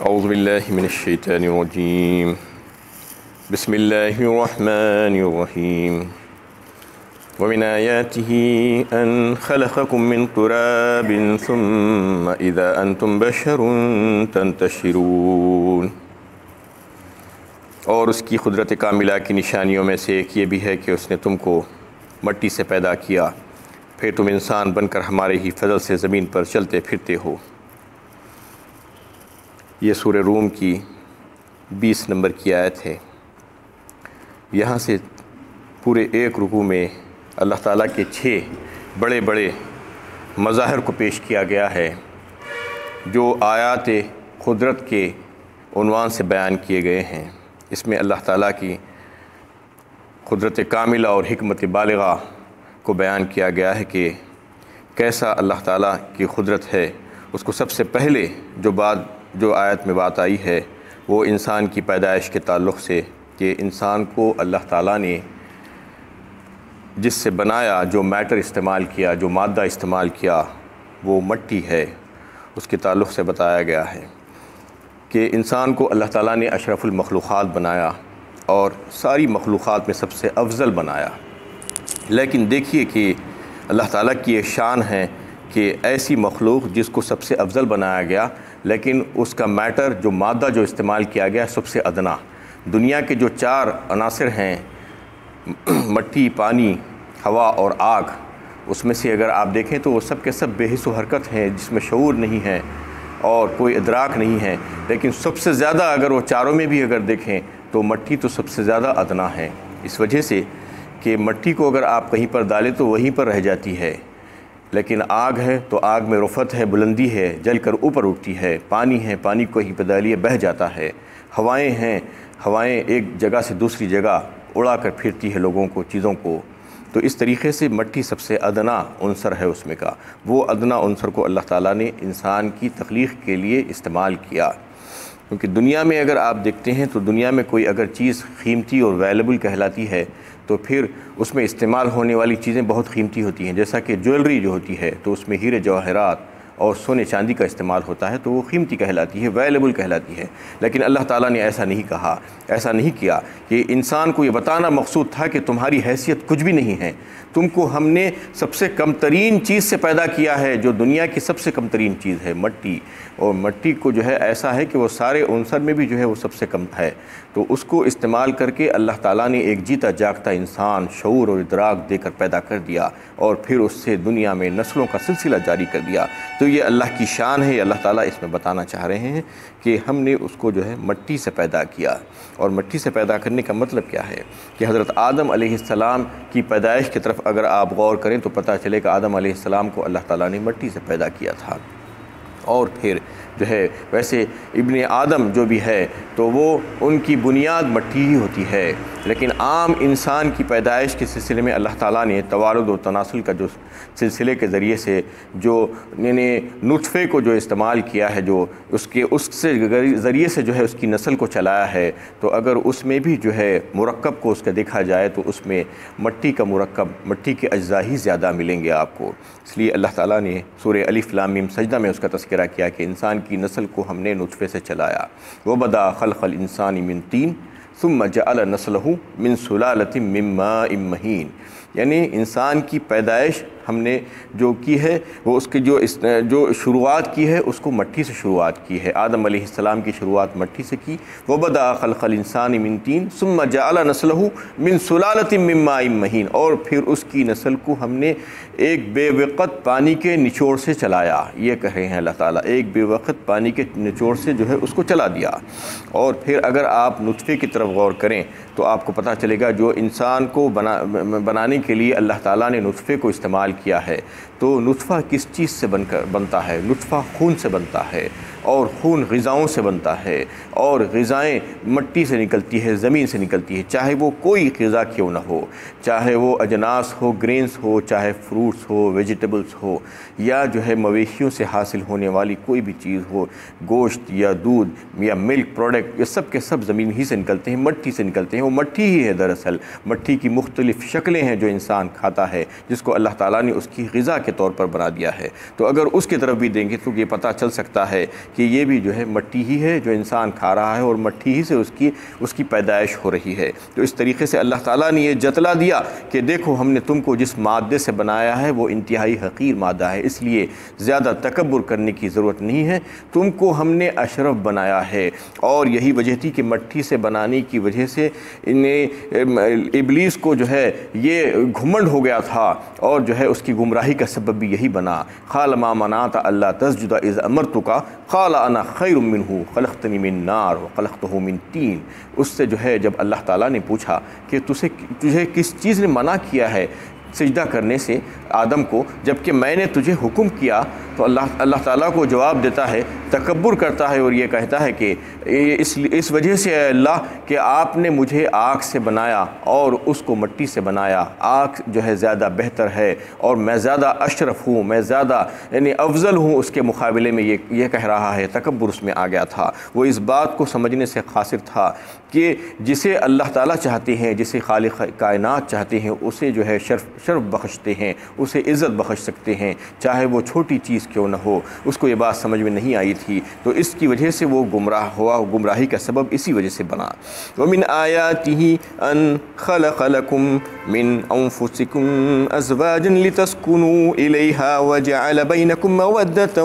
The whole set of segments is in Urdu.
اعوذ باللہ من الشیطان الرجیم بسم اللہ الرحمن الرحیم ومن آیاته ان خلقکم من تراب ثم اذا انتم بشر تنتشرون۔ اور اس کی قدرت کاملہ کی نشانیوں میں سے ایک یہ بھی ہے کہ اس نے تم کو مٹی سے پیدا کیا، پھر تم انسان بن کر ہمارے ہی فضل سے زمین پر چلتے پھرتے ہو۔ یہ سورہ روم کی 20 نمبر کی آیت ہے۔ یہاں سے پورے ایک رکوع میں اللہ تعالیٰ کے 6 بڑے بڑے مظاہر کو پیش کیا گیا ہے جو آیات قدرت کے عنوان سے بیان کیے گئے ہیں۔ اس میں اللہ تعالیٰ کی قدرت کاملہ اور حکمت بالغہ کو بیان کیا گیا ہے کہ کیسا اللہ تعالیٰ کی قدرت ہے۔ اس کو سب سے پہلے جو آیت میں بات آئی ہے وہ انسان کی پیدائش کے تعلق سے، کہ انسان کو اللہ تعالیٰ نے جس سے بنایا، جو میٹر استعمال کیا، جو مادہ استعمال کیا، وہ مٹی ہے۔ اس کے تعلق سے بتایا گیا ہے کہ انسان کو اللہ تعالیٰ نے اشرف المخلوقات بنایا اور ساری مخلوقات میں سب سے افضل بنایا۔ لیکن دیکھیے کہ اللہ تعالیٰ کی یہ شان ہے کہ ایسی مخلوق جس کو سب سے افضل بنایا گیا، لیکن اس کا میٹر، جو مادہ جو استعمال کیا گیا، سب سے ادنا۔ دنیا کے جو 4 عناصر ہیں، مٹی، پانی، ہوا اور آگ، اس میں سے اگر آپ دیکھیں تو وہ سب کے سب بے حس و حرکت ہیں، جس میں شعور نہیں ہے اور کوئی ادراک نہیں ہے۔ لیکن سب سے زیادہ اگر وہ چاروں میں بھی اگر دیکھیں تو مٹی تو سب سے زیادہ ادنا ہے، اس وجہ سے کہ مٹی کو اگر آپ کہیں پر ڈالیں تو وہیں پر رہ جاتی ہے، لیکن آگ ہے تو آگ میں رفعت ہے، بلندی ہے، جل کر اوپر اٹھتی ہے۔ پانی ہے، پانی کو کہیں پہ ڈالیے بہہ جاتا ہے۔ ہوائیں ہیں، ہوائیں ایک جگہ سے دوسری جگہ اڑا کر پھرتی ہے لوگوں کو، چیزوں کو۔ تو اس طریقے سے مٹی سب سے ادنا عنصر ہے اس میں کا۔ وہ ادنا عنصر کو اللہ تعالیٰ نے انسان کی تخلیق کے لیے استعمال کیا، کیونکہ دنیا میں اگر آپ دیکھتے ہیں تو دنیا میں کوئی اگر چیز قیمتی اور ویلیبل کہلاتی ہے تو پھر اس میں استعمال ہونے والی چیزیں بہت قیمتی ہوتی ہیں۔ جیسا کہ جویلری جو ہوتی ہے تو اس میں ہیرے جواہرات اور سونے چاندی کا استعمال ہوتا ہے تو وہ قیمتی کہلاتی ہے، ویلیبل کہلاتی ہے۔ لیکن اللہ تعالیٰ نے ایسا نہیں کہا، ایسا نہیں کیا کہ انسان کو یہ بتانا مقصود تھا کہ تمہاری حیثیت کچھ بھی نہیں ہے، تم کو ہم نے سب سے کم ترین چیز سے پیدا کیا ہے، جو دنیا کی سب سے کم ترین چیز ہے، مٹی۔ اور مٹی کو جو ہے ایسا ہے کہ وہ سارے عنصر میں بھی جو ہے وہ سب سے کم ہے، تو اس کو استعمال کر کے اللہ تعالیٰ نے ایک جیتا جاگتا انسان شعور اور ادراک دے کر پیدا کر دیا، اور پھر اس سے دنیا میں نسلوں کا سلسلہ جاری کر دیا۔ تو یہ اللہ کی شان ہے، اللہ تعالیٰ اس میں بتانا چاہ رہے ہیں کہ ہم نے اس کو جو ہے مٹی سے پیدا کیا۔ اور مٹی سے پیدا کرنے کا مطلب کیا ہے کہ حضرت آدم علیہ السلام کی پیدائش کی طرف اگر آپ غور کریں تو پتہ چلے کہ آدم علیہ السلام کو اللہ تعالیٰ نے مٹی سے پیدا کیا تھا۔ اور پھر جو ہے ویسے ابن آدم جو بھی ہے تو وہ ان کی بنیاد مٹی ہی ہوتی ہے، لیکن عام انسان کی پیدائش کے سلسلے میں اللہ تعالیٰ نے توالد و تناسل کا جو سلسلے کے ذریعے سے جو نطفے کو جو استعمال کیا ہے، جو اس سے ذریعے سے جو ہے اس کی نسل کو چلایا ہے، تو اگر اس میں بھی جو ہے مرکب کو اس کا دیکھا جائے تو اس میں مٹی کا مرکب، مٹی کے اجزاء ہی زیادہ ملیں گے آپ کو۔ اس لیے اللہ تعالیٰ نے سورہ الف لام میم سجدہ میں اس کا تذکرہ کیا کہ انسان کی نسل کو ہم نے نطفے سے چلایا۔ وَبَدَأَ خَلْقَ الْإِنسَانِ مِنْ طِينٍ ثُمَّ جَعَلَ نَسْلَهُ مِنْ سُلَالَةٍ مِّن مَّاءٍ مَّهِينٍ، یعنی انسان کی پیدائش ہم نے جو کی ہے وہ اس کی جو شروعات کی ہے اس کو مٹی سے شروعات کی ہے۔ آدم علیہ السلام کی شروعات مٹی سے کی۔ وَبَدَأَ خَلْقَ الْإِنسَانِ مِنْ طِينٍ ثُمَّ جَعَلَ نَسْلَهُ مِنْ سُلَالَةٍ مِّن مَّاءٍ مَّهِينٍ، اور پھر اس کی نسل کو ہم نے ایک بے وقت پانی کے نچوڑ سے چلایا۔ یہ کہہ رہے ہیں اللہ تعالیٰ، ایک بے وقت پانی کے نچوڑ سے جو ہے اس کو چلا دیا۔ اور پھر اگر آپ نطفے کی طرف غور کریں تو آپ کو پتہ چلے گا جو انسان کو بنانے کے لیے اللہ تعالیٰ نے نطفے کو استعمال کیا ہے، تو نطفہ کس چیز سے بنتا ہے؟ نطفہ خون سے بنتا ہے، اور خون غذاؤں سے بنتا ہے، اور غذائیں مٹی سے نکلتی ہے، زمین سے نکلتی ہے، چاہے وہ کوئی غذا کیوں نہ ہو، چاہے وہ اجناس ہو، گرینز ہو، چاہے فروٹس ہو، ویجیٹیبلز ہو، یا جو ہے مویشیوں سے حاصل ہونے والی کوئی بھی چیز ہو، گوشت یا دودھ یا ملک پروڈکٹ، یہ سب کے سب زمین ہی سے نکلتے ہیں، مٹی سے نکلتے ہیں۔ وہ مٹی ہی ہے، دراصل مٹی کی مختلف شکلیں ہیں جو انسان کھاتا ہے، جس کو اللہ تعالیٰ تعالیٰ نے اس کی غذا کے طور پر بنا دیا ہے۔ تو اگر اس کی طرف بھی دیں گے تو یہ پتہ چل سکتا ہے کہ یہ بھی جو ہے مٹی ہی ہے جو انسان کھا رہا ہے، اور مٹی ہی سے اس کی پیدائش ہو رہی ہے۔ تو اس طریقے سے اللہ تعالیٰ نے یہ جتلا دیا کہ دیکھو ہم نے تم کو جس مادے سے بنایا ہے وہ انتہائی حقیر مادہ ہے، اس لیے زیادہ تکبر کرنے کی ضرورت نہیں ہے، تم کو ہم نے اشرف بنایا ہے۔ اور یہی وجہ تھی کہ مٹی سے بنانے کی وجہ سے ابلیس کو جو ہے یہ گھمنڈ ہو گیا تھا، اور جو ہے اس کی گمراہی کا سبب بھی یہی بنا۔ قال ما منعت الا تسجد اذ امرتک قال انا خیر منہ خلقتنی من نار وخلقتہ من طین۔ اس سے جو ہے جب اللہ تعالیٰ نے پوچھا کہ تجھے کس چیز نے منع کیا ہے سجدہ کرنے سے آدم کو، جبکہ میں نے تجھے حکم کیا، تو اللہ تعالیٰ کو جواب دیتا ہے، تکبر کرتا ہے اور یہ کہتا ہے کہ اس وجہ سے اے اللہ کہ آپ نے مجھے آگ سے بنایا اور اس کو مٹی سے بنایا، آگ جو ہے زیادہ بہتر ہے اور میں زیادہ اشرف ہوں، میں زیادہ یعنی افضل ہوں، اس کے مقابلے میں یہ کہہ رہا ہے۔ تکبر اس میں آ گیا تھا۔ وہ اس بات کو سمجھنے سے قاصر تھا کہ جسے اللہ تعالیٰ چاہتے ہیں، جسے خالق کائنات چاہتے ہیں، اسے جو ہے شرف بخشتے ہیں، اسے عزت بخش سکتے ہیں، چاہے وہ چھوٹی چیز کیوں نہ ہو۔ اس کو یہ بات سمجھ میں نہیں آئی تھی، تو اس کی وجہ سے وہ گمراہ ہوا، گمراہی کا سبب اسی وجہ سے بنا۔ وَمِنْ آيَاتِهِ أَنْ خَلَقَ لَكُم مِّنْ أَنفُسِكُمْ أَزْوَاجًا لِتَسْكُنُوا إِلَيْهَا وَجَعَلَ بَيْنَكُم مَّوَدَّةً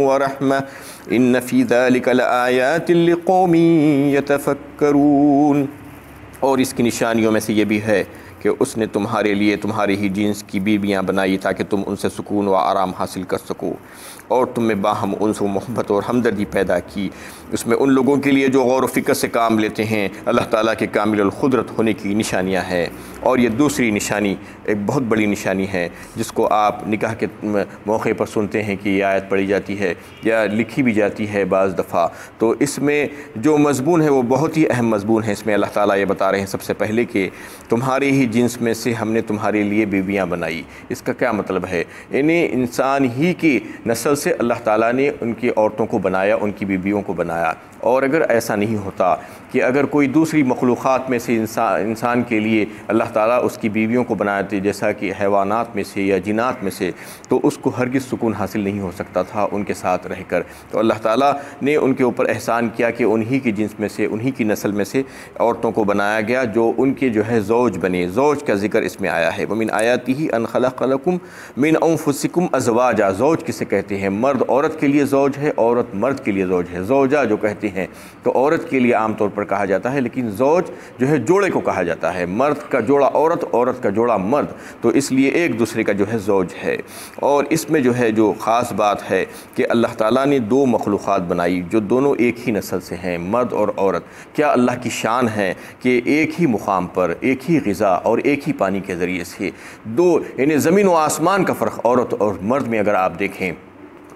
وَرَحْمَةً إِنَّ فِي ذَلِكَ لَآيَاتٍ لِقَوْمٍ يَتَفَكَّرُونَ۔ اور اس کی نشانیوں میں سے یہ بھی ہے کہ اس نے تمہارے لیے تمہارے ہی جنس کی بیویاں بنائی تاکہ تم ان سے سکون و آرام حاصل کر سکو، اور تم میں باہم انس و محبت اور ہمدردی پیدا کی۔ اس میں ان لوگوں کے لیے جو غور و فکر سے کام لیتے ہیں اللہ تعالیٰ کے کامل القدرت ہونے کی نشانیاں ہیں۔ اور یہ دوسری نشانی ایک بہت بڑی نشانی ہے جس کو آپ نکاح کے موقع پر سنتے ہیں کہ یہ آیت پڑھی جاتی ہے یا لکھی بھی جاتی ہے بعض دفعہ، تو اس میں جو مضمون ہے وہ بہت ہی اہم مضمون ہے۔ اس میں اللہ تعالیٰ یہ بتا رہے ہیں سب سے پہلے کہ تمہارے ہی جنس میں سے ہم نے تمہارے لیے بیویاں بنائی۔ اس کا کیا مطلب ہے؟ یعنی انسان ہی کی نسل سے اللہ تعالیٰ نے ان کی عورتوں کو بنایا، ان کی بیویوں کو بنایا۔ اور اگر ایسا نہیں ہوتا کہ اگر کوئی دوسری مخلوقات میں سے انسان کے لیے اللہ تعالیٰ اس کی بیویوں کو بناتے جیسا کہ حیوانات میں سے یا جنات میں سے، تو اس کو ہرگز سکون حاصل نہیں ہو سکتا تھا ان کے ساتھ رہ کر۔ تو اللہ تعالیٰ نے ان کے اوپر احسان کیا کہ انہی کی جنس میں سے، انہی کی نسل میں سے عورتوں کو بنایا گیا جو ان کے جو ہے زوج بنے۔ زوج کا ذکر اس میں آیا ہے۔ وَمِنْ آيَاتِهِ أَنْ خَلَقَ لَكُم مِّنْ أَنفُسِكُمْ أَزْوَاجًا۔ زوج کسے کہتے ہیں؟ مرد عورت کے لیے زوج ہے، عورت مرد کے لیے زوج ہے۔ زوجہ جو کہتے ہیں تو عورت کے لیے عام طور پر کہا جاتا ہے، لیکن زوج جو ہے جوڑے کو کہا جاتا ہے، مرد کا جوڑا عورت، عورت کا جوڑا مرد، تو اس لیے ایک دوسرے کا جو ہے زوج ہے۔ اور اس میں جو ہے جو خاص بات ہے کہ اللہ تعالیٰ نے دو مخلوقات بنائی جو دونوں ایک ہی نسل سے ہیں، مرد اور عورت۔ کیا اللہ کی شان ہے کہ ایک ہی مقام پر، ایک ہی غذا اور ایک ہی پانی کے ذریعے سے دو، یعنی زمین و آسمان کا فرق عورت اور مرد میں اگر آپ دیکھیں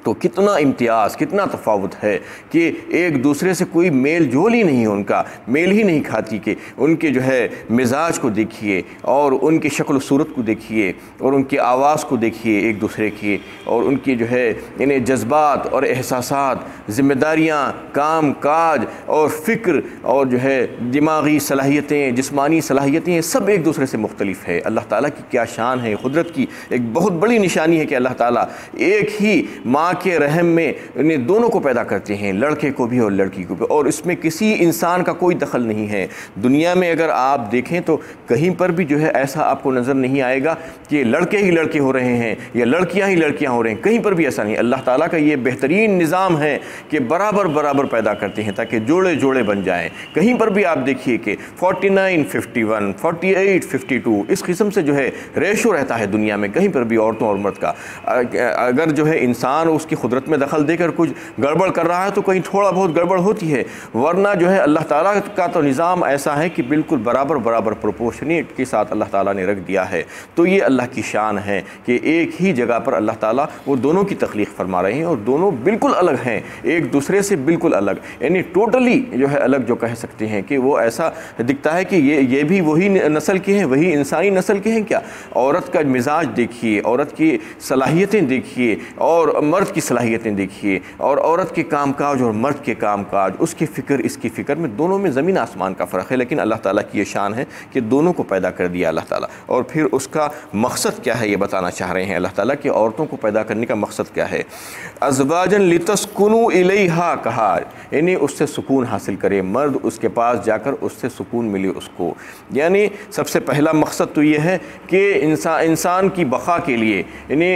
تو کتنا امتیاز، کتنا تفاوت ہے کہ ایک دوسرے سے کوئی میل جول ہی نہیں ہے، ان کا میل ہی نہیں کھاتی کہ ان کے جو ہے مزاج کو دیکھیے اور ان کی شکل و صورت کو دیکھیے اور ان کی آواز کو دیکھیے ایک دوسرے کی، اور ان کی جو ہے انہیں جذبات اور احساسات، ذمہ داریاں، کام کاج اور فکر اور جو ہے دماغی صلاحیتیں، جسمانی صلاحیتیں، سب ایک دوسرے سے مختلف ہے۔ اللہ تعالیٰ کی کیا شان ہے، قدرت کی ایک بہت بڑی نشانی ہے کہ اللہ تعالیٰ ایک ہی ماں کے رحم میں انہیں دونوں کو پیدا کرتے ہیں، لڑکے کو بھی اور لڑکی کو بھی، اور اس میں کسی انسان کا کوئی دخل نہیں ہے۔ دنیا میں اگر آپ دیکھیں تو کہیں پر بھی جو ہے ایسا آپ کو نظر نہیں آئے گا کہ لڑکے ہی لڑکے ہو رہے ہیں یا لڑکیاں ہی لڑکیاں ہو رہے ہیں، کہیں پر بھی ایسا نہیں۔ اللہ تعالیٰ کا یہ بہترین نظام ہے کہ برابر برابر پیدا کرتے ہیں تاکہ جوڑے جوڑے بن جائیں۔ کہیں پر بھی آپ دیکھیے کہ 49-51 48-52 اس قسم سے جو ہے ریشو رہتا ہے دنیا میں، کہیں پر بھی عورتوں اور مرد کا۔ اگر جو ہے انسان اس کی قدرت میں دخل دے کر کچھ گڑبڑ کر رہا ہے تو کہیں تھوڑا بہت گڑبڑ ہوتی ہے، ورنہ جو ہے اللہ تعالیٰ کا تو نظام ایسا ہے کہ بالکل برابر برابر پروپورشنیٹ کے ساتھ اللہ تعالیٰ نے رکھ دیا ہے۔ تو یہ اللہ کی شان ہے کہ ایک ہی جگہ پر اللہ تعالیٰ وہ دونوں کی تخلیق فرما رہے ہیں اور دونوں بالکل الگ ہیں، ایک دوسرے سے بالکل الگ، یعنی ٹوٹلی جو ہے الگ جو کہہ سکتے ہیں کہ وہ ایسا دکھتا ہے کہ یہ بھی وہی نسل کے ہیں، وہی انسانی نسل کے ہیں کیا؟ عورت کا مزاج دیکھیے، عورت کی صلاحیتیں دیکھیے اور مرد عورت کی صلاحیتیں دیکھیے، اور عورت کے کام کاج اور مرد کے کام کاج، اس کی فکر اس کی فکر میں دونوں میں زمین آسمان کا فرق ہے، لیکن اللہ تعالیٰ کی یہ شان ہے کہ دونوں کو پیدا کر دیا اللہ تعالیٰ۔ اور پھر اس کا مقصد کیا ہے یہ بتانا چاہ رہے ہیں اللہ تعالیٰ کہ عورتوں کو پیدا کرنے کا مقصد کیا ہے۔ ازواجن لتسکنوا الیہا کہا، یعنی اس سے سکون حاصل کرے، مرد اس کے پاس جا کر اس سے سکون ملے اس کو۔ یعنی سب سے پہلا مقصد تو یہ ہے کہ انسان کی بقا کے لیے، یعنی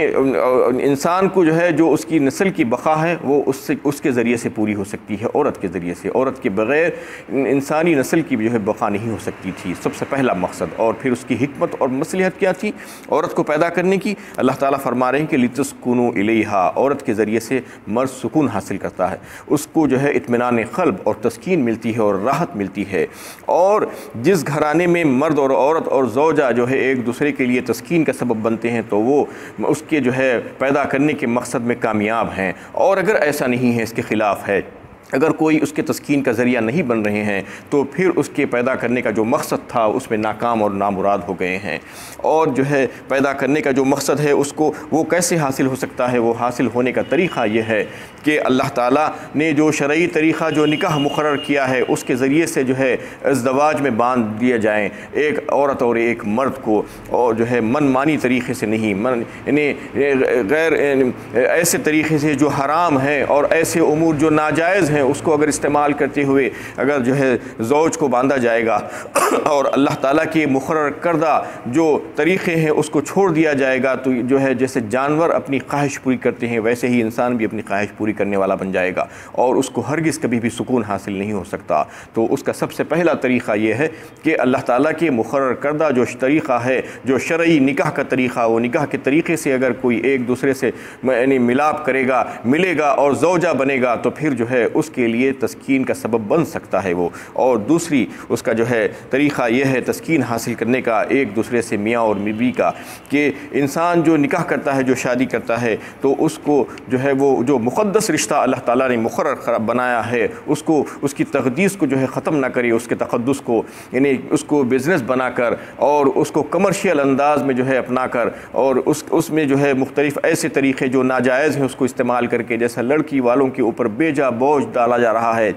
انسان کو جو ہے جو اس کی نسل کی بقا ہے وہ اس کے ذریعے سے پوری ہو سکتی ہے، عورت کے ذریعے سے۔ عورت کے بغیر انسانی نسل کی جو ہے بقا نہیں ہو سکتی تھی، سب سے پہلا مقصد۔ اور پھر اس کی حکمت اور مصلحت کیا تھی عورت کو پیدا کرنے کی؟ اللہ تعالیٰ فرما رہے ہیں کہ لتسکنوا الیہا، عورت کے ذریعے سے مرد سکون حاصل کرتا ہے، اس کو جو ہے اطمینان قلب اور تسکین ملتی ہے اور راحت ملتی ہے۔ اور جس گھرانے میں مرد اور عورت اور زوجہ جو ہے ایک دوسرے کے لیے تسکین کا سبب بنتے ہیں تو وہ اس کے جو ہے پیدا کرنے کے مقصد میں کامیاب ہیں۔ اور اگر ایسا نہیں ہے، اس کے خلاف ہے، اگر کوئی اس کے تسکین کا ذریعہ نہیں بن رہے ہیں تو پھر اس کے پیدا کرنے کا جو مقصد تھا اس میں ناکام اور نامراد ہو گئے ہیں۔ اور جو ہے پیدا کرنے کا جو مقصد ہے اس کو وہ کیسے حاصل ہو سکتا ہے؟ وہ حاصل ہونے کا طریقہ یہ ہے کہ اللہ تعالیٰ نے جو شرعی طریقہ جو نکاح مقرر کیا ہے اس کے ذریعے سے جو ہے ازدواج میں باندھ دیا جائیں ایک عورت اور ایک مرد کو، اور جو ہے من مانی طریقے سے نہیں، یعنی غیر ایسے طریقے سے جو حرام ہیں اور ایسے امور جو ناجائز ہیں اس کو اگر استعمال کرتے ہوئے اگر جو ہے زوج کو باندھا جائے گا اور اللہ تعالیٰ کے مقرر کردہ جو طریقے ہیں اس کو چھوڑ دیا جائے گا تو جو ہے جیسے جانور اپنی خواہش پوری کرتے ہیں ویسے ہی انسان بھی اپنی خواہش پوری کرنے والا بن جائے گا، اور اس کو ہرگز کبھی بھی سکون حاصل نہیں ہو سکتا۔ تو اس کا سب سے پہلا طریقہ یہ ہے کہ اللہ تعالیٰ کے مقرر کردہ جو طریقہ ہے، جو شرعی نکاح کا طریقہ، وہ نکاح کے طریقے سے اگر کوئی ایک دوسرے سے یعنی ملاپ کرے گا، ملے گا اور زوجہ بنے گا تو پھر جو ہے اس کے لیے تسکین کا سبب بن سکتا ہے وہ۔ اور دوسری اس کا جو ہے طریقہ یہ ہے تسکین حاصل کرنے کا ایک دوسرے سے میاں اور بیوی کا، کہ انسان جو نکاح کرتا ہے، جو شادی کرتا ہے، تو اس کو جو ہے وہ جو مقدس رشتہ اللہ تعالیٰ نے مقرر بنایا ہے اس کو، اس کی تقدیس کو جو ہے ختم نہ کرے، اس کے تقدس کو، یعنی اس کو بزنس بنا کر اور اس کو کمرشیل انداز میں جو ہے اپنا کر، اور اس میں جو ہے مختلف ایسے طریقے جو ناجائز ہیں اس کو استعمال کر کے، جیسا لڑکی والوں کے اوپر بیجا بوجھ ڈالا جا رہا ہے،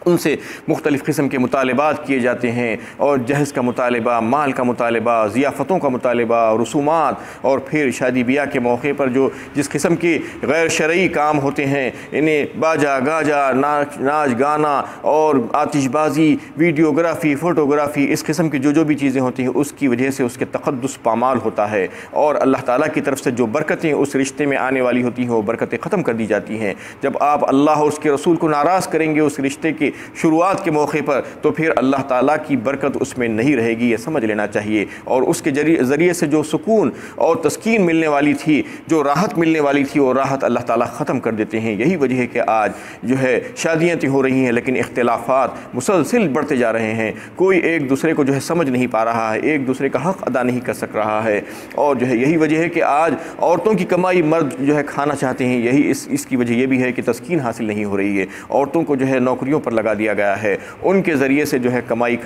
ان سے مختلف قسم کے مطالبات کیے جاتے ہیں، اور جہیز کا مطالبہ، مال کا مطالبہ، ضیافتوں کا مطالبہ، رسومات، اور پھر شادی بیاہ کے موقع پر جو جس قسم کے غیر شرعی کام ہوتے ہیں، انہیں باجا گاجا، ناچ گانا اور آتش بازی، ویڈیوگرافی، فوٹوگرافی، اس قسم کی جو بھی چیزیں ہوتی ہیں اس کی وجہ سے اس کے تقدس پامال ہوتا ہے، اور اللہ تعالیٰ کی طرف سے جو برکتیں اس رشتے میں آنے والی ہوتی ہیں وہ برکتیں ختم کر دی جاتی ہیں۔ جب آپ اللہ اور اس کے رسول کو ناراض کریں گے اس رشتے کے شروعات کے موقع پر تو پھر اللہ تعالیٰ کی برکت اس میں نہیں رہے گی، یہ سمجھ لینا چاہیے۔ اور اس کے ذریعے سے جو سکون اور تسکین ملنے والی تھی، جو راحت ملنے والی تھی، وہ راحت اللہ تعالیٰ ختم کر دیتے ہیں۔ یہی وجہ ہے کہ آج جو ہے شادیاں تو ہو رہی ہیں لیکن اختلافات مسلسل بڑھتے جا رہے ہیں، کوئی ایک دوسرے کو جو ہے سمجھ نہیں پا رہا ہے، ایک دوسرے کا حق ادا نہیں کر سک رہا ہے، اور جو ہے یہی وجہ ہے کہ آج عورتوں کی کمائی مرد جو ہے کھانا چاہتے ہیں۔ یہی اس کی وجہ یہ بھی ہے کہ تسکین حاصل نہیں ہو رہی ہے، عورتوں کو جو ہے نوکریوں پر لگا دیا گیا ہے، ان کے ذریعے سے جو ہے کمائی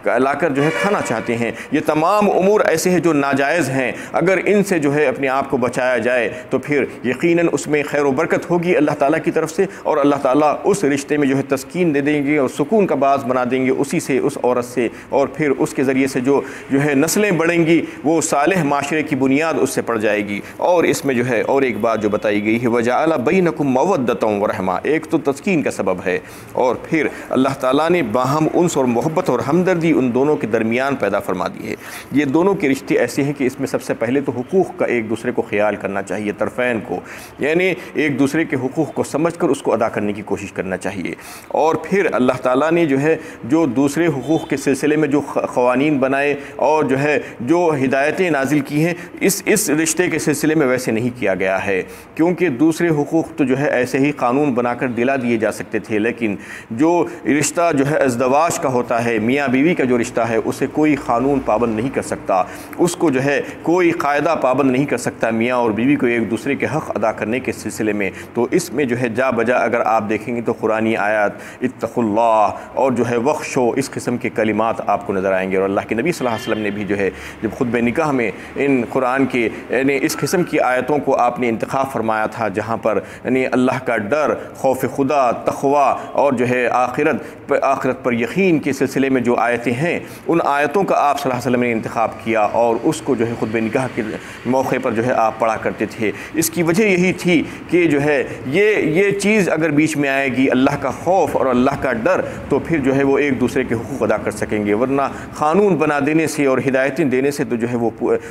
لا کر جو ہے کھانا چاہتے ہیں۔ یہ تمام امور ایسے ہیں جو ناجائز ہیں، اگر ان سے جو ہے اپنے آپ کو بچایا جائے تو پھر یقیناً اس میں خیر و برکت ہوگی اللہ تعالیٰ کی طرف سے، اور اللہ تعالیٰ اس رشتے میں جو ہے تسکین دے دیں گے اور سکون کا باعث بنا دیں گے اسی سے، اس عورت سے، اور پھر اس کے ذریعے سے جو ہے نسلیں بڑھیں گی، وہ صالح معاشرے کی بنیاد اس سے پڑ جائے گی۔ اور اس میں جو ہے اور ایک بات جو بتائی گئی ہے وَجَعَلَ بَيْنَكُمْ مَوَدَّةً وَرَحْمَةً، ایک تو تسکین کا سبب ہے، اور پھر اللہ تعالیٰ نے باہم انس اور محبت اور ہمدردی ان دونوں کے درمیان پیدا فرما دی ہے۔ یہ دونوں کے رشتے ایسے ہیں کہ اس میں سب سے پہلے تو حقوق کا ایک دوسرے کو خیال کرنا چاہیے، طرفین کو، یعنی ایک دوسرے کے حقوق کو سمجھ کر اس کو ادا کرنے کی کوشش کرنا چاہیے۔ اور پھر اللہ تعالیٰ نے جو ہے جو دوسرے حقوق کے سلسلے میں جو قوانین بنائے اور جو ہے جو ہدایتیں نازل کی ہیں، اس رشتے کے سلسلے میں ویسے نہیں کیا گیا ہے، کیونکہ دوسرے حقوق تو جو ہے ایسے ہی قانون بنا کر دلا دیے جا سکتے تھے، لیکن جو رشتہ جو ہے ازدواج کا ہوتا ہے، میاں بیوی کا جو رشتہ ہے، اسے کوئی قانون پابند نہیں کر سکتا، اس کو جو ہے کوئی قاعدہ پابند نہیں کر سکتا میاں اور بیوی کو ایک دوسرے کے حق ادا کرنے کے سلسلے میں۔ تو اس میں جو ہے جا بجا اگر آپ دیکھیں گے تو قرآنی آیات اتقوا اللہ اور جو ہے بخشو، اس قسم کے کلمات آپ کو نظر آئیں گے۔ اور اللہ کے نبی صلی اللہ علیہ وسلم نے بھی جو ہے جب خطبہ نکاح میں ان قرآن کے یعنی اس قسم کی آیتوں کو آپ نے انتخاب فرمایا تھا، جہاں پر یعنی اللہ کا ڈر، خوف خدا، تقوی اور جو ہے آخرت پر یقین کے سلسلے میں جو آیتیں ہیں، ان آیتوں کا آپ صلی اللہ علیہ وسلم نے انتخاب کیا اور اس کو جو ہے خطبہ نکاح کے موقع پر جو ہے آپ پڑھا کرتے تھے۔ اس کی وجہ یہی تھی کہ جو ہے یہ چیز اگر بیچ میں آئے گی، اللہ کا خوف اور اللہ کا ڈر، تو پھر جو ہے وہ ایک دوسرے کے حقوق ادا کر سکیں گے، ورنہ قانون بنا دینے سے اور ہدایتیں دینے سے تو جو ہے وہ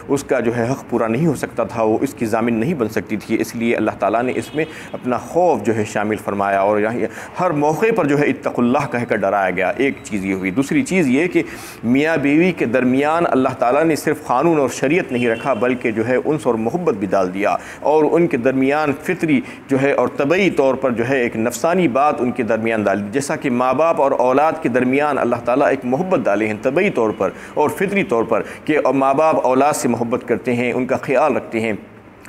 اس کا جو ہے حق پورا نہیں ہو سکتا تھا، وہ اس کی ضامن نہیں بن سکتی تھی۔ اس لیے اللہ تعالیٰ نے اس میں اپنا خوف جو ہے شامل فرمایا اور ہر موقع پر جو ہے اتقوا اللہ کہہ کر ڈرایا گیا۔ ایک چیز یہ ہوئی۔ دوسری چیز یہ کہ میاں بیوی کے درمیان اللہ تعالیٰ نے صرف قانون اور شریعت نہیں رکھا، بلکہ جو ہے انس اور محبت بھی ڈال دیا، اور ان کے درمیان فطری جو ہے اور طبعی طور پر جو ہے ایک نفسانی بات ان کے درمیان ڈال دی، جیسا کہ ماں باپ اور اولاد کے درمیان اللہ تعالیٰ ایک محبت ڈالے ہیں طبعی طور پر اور فطری طور پر، کہ ماں باپ اولاد سے محبت کرتے ہیں، ان کا خیال رکھتے ہیں،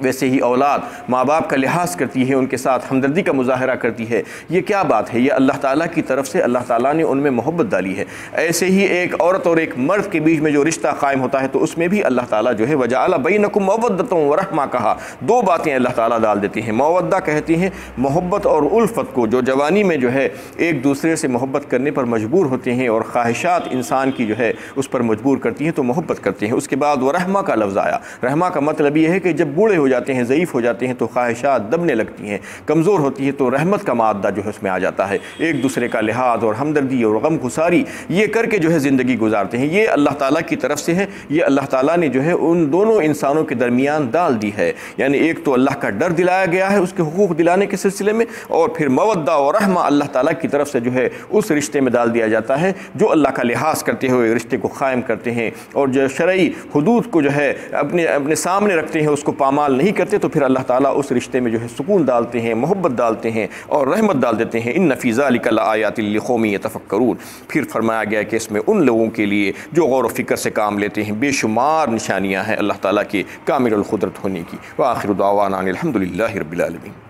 ویسے ہی اولاد ماں باپ کا لحاظ کرتی ہے، ان کے ساتھ ہمدردی کا مظاہرہ کرتی ہے۔ یہ کیا بات ہے؟ یہ اللہ تعالیٰ کی طرف سے اللہ تعالیٰ نے ان میں محبت ڈالی ہے۔ ایسے ہی ایک عورت اور ایک مرد کے بیچ میں جو رشتہ قائم ہوتا ہے تو اس میں بھی اللہ تعالیٰ جو ہے وجعل بینکم مودۃ ورحمہ کہا، دو باتیں اللہ تعالیٰ ڈال دیتے ہیں۔ مودہ کہتے ہیں محبت اور الفت کو، جو جوانی میں جو ہے ایک دوسرے سے محبت کرنے پر مجبور ہوتے ہیں اور خواہشات انسان کی جو ہے اس پر مجبور کرتی ہیں تو محبت کرتے ہیں۔ اس کے بعد ورحمہ کا لفظ آیا۔ رحمہ کا مطلب یہ ہے کہ جب بوڑھے ہو جاتے ہیں، ضعیف ہو جاتے ہیں تو خواہشات دبنے لگتی ہیں، کمزور ہوتی ہے، تو رحمت کا مادہ جو ہے اس میں آ جاتا ہے۔ ایک دوسرے کا لحاظ اور ہمدردی اور غم گساری یہ کر کے جو ہے زندگی گزارتے ہیں۔ یہ اللہ تعالیٰ کی طرف سے ہے، یہ اللہ تعالیٰ نے جو ہے ان دونوں انسانوں کے درمیان ڈال دی ہے۔ یعنی ایک تو اللہ کا ڈر دلایا گیا ہے اس کے حقوق دلانے کے سلسلے میں، اور پھر مودہ اور رحمہ اللہ تعالیٰ کی طرف سے جو ہے اس رشتے میں ڈال دیا جاتا ہے جو اللہ کا لحاظ کرتے ہوئے رشتے کو قائم کرتے ہیں، اور جو شرعی حدود کو جو ہے اپنے سامنے رکھتے ہیں، اس کو پامال نہیں کرتے، تو پھر اللہ تعالیٰ اس رشتے میں جو ہے سکون ڈالتے ہیں، محبت ڈالتے ہیں اور رحمت ڈال دیتے ہیں۔ ان فی ذلک لآیات لقوم یتفکرون۔ پھر فرمایا گیا کہ اس میں ان لوگوں کے لیے جو غور و فکر سے کام لیتے ہیں بے شمار نشانیاں ہیں اللہ تعالیٰ کے کامل القدرت ہونے کی۔ وآخر دعوانا ان الحمد للہ رب العالمین۔